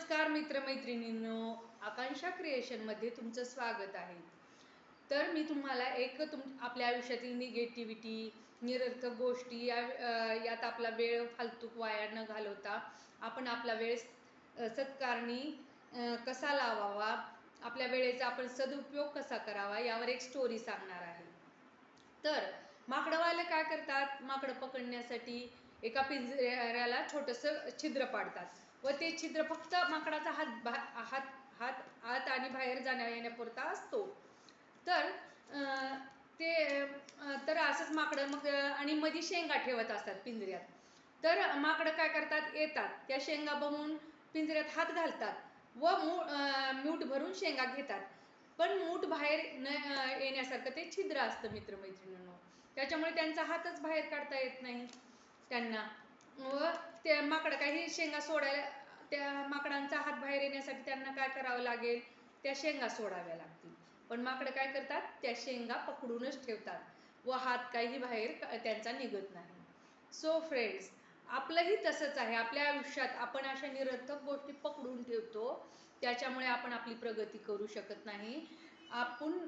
नमस्कार मित्रमैत्रिणींनो, आकांक्षा क्रिएशनमध्ये तुमचं स्वागत आहे। तर मी तुम्हाला आपल्या आयुष्यातील निगेटिव्हिटी, निरर्थक गोष्टी यात आपला वेळ फालतू वाया न घालवता आपण आपला वेळ सत्कारणी कसा लावावा, आपल्या वेळेचा आपण सदुपयोग कसा करावा यावर एक स्टोरी सांगणार आहे। तर माकडवाले काय करतात, माकडं पकडण्यासाठी एका पिंजऱ्याला छोटंसं छिद्र पाडतात व ते छिद्र फक्त माकडाचा हात हात आत आणि बाहेर जाण्या येण्यापुरता असतो। तर तर असंच माकडं मग आणि मध्ये शेंगा ठेवत असतात पिंजऱ्यात। तर माकडं काय करतात, येतात त्या शेंगा बघून पिंजऱ्यात हात घालतात व मूठ भरून शेंगा घेतात, पण मूठ बाहेर न येण्यासारखं ते छिद्र असतं मित्रमैत्रिणींनो, त्याच्यामुळे त्यांचा हातच बाहेर काढता येत नाही त्यांना। व त्या माकडं काही शेंगा सोडायला, त्या माकडांचा हात बाहेर येण्यासाठी त्यांना काय करावं लागेल, त्या शेंगा सोडाव्या लागतील। पण माकडं काय करतात, त्या शेंगा पकडूनच ठेवतात व हात काही बाहेर त्यांचा निघत नाही। सो फ्रेंड्स, आपलंही तसंच आहे। आपल्या आयुष्यात आपण अशा निरर्थक गोष्टी पकडून ठेवतो, त्याच्यामुळे आपण आपली प्रगती करू शकत नाही। आपण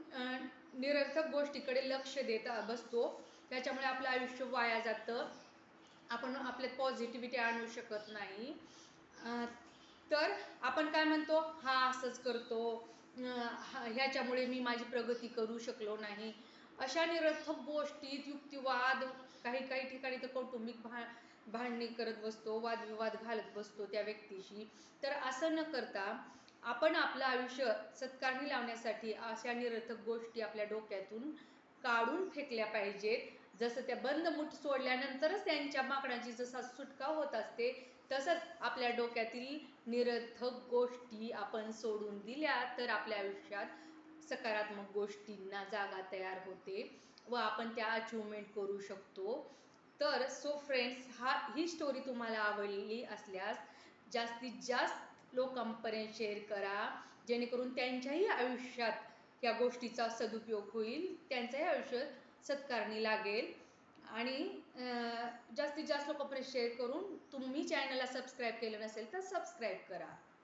निरर्थक गोष्टीकडे लक्ष देत बसतो, त्याच्यामुळे आपलं आयुष्य वाया जातं, आपण आपल्यात पॉझिटिव्हिटी आणू शकत नाही। तर आपण काय म्हणतो, हा असंच करतो, ह्याच्यामुळे मी माझी प्रगती करू शकलो नाही, अशा निरर्थक गोष्टीत युक्तिवाद, काही ठिकाणी तर कौटुंबिक भांडणी करत बसतो, वादविवाद घालत बसतो त्या व्यक्तीशी। तर असं न करता आपण आपलं आयुष्य सत्कारणी लावण्यासाठी अशा निरर्थक गोष्टी आपल्या डोक्यातून काढून फेकल्या पाहिजेत। जसं त्या बंद मूठ सोडल्यानंतरच त्यांच्या माकडाची जसा सुटका होत असते, तसंच आपल्या डोक्यातील निरर्थक गोष्टी आपण सोडून दिल्या तर आपल्या आयुष्यात सकारात्मक गोष्टींना जागा तयार होते व आपण त्या अचिव्हमेंट करू शकतो। तर सो फ्रेंड्स, ही स्टोरी तुम्हाला आवडली असल्यास जास्तीत जास्त लोकांपर्यंत शेअर करा, जेणेकरून त्यांच्याही आयुष्यात या गोष्टीचा सदुपयोग होईल, त्यांचंही आयुष्य सत्कारणी लागेल। आणि जास्तीत जास्त लोकांपर्यंत शेअर करून, तुम्ही चॅनलला सबस्क्राईब केलं नसेल तर सबस्क्राईब करा।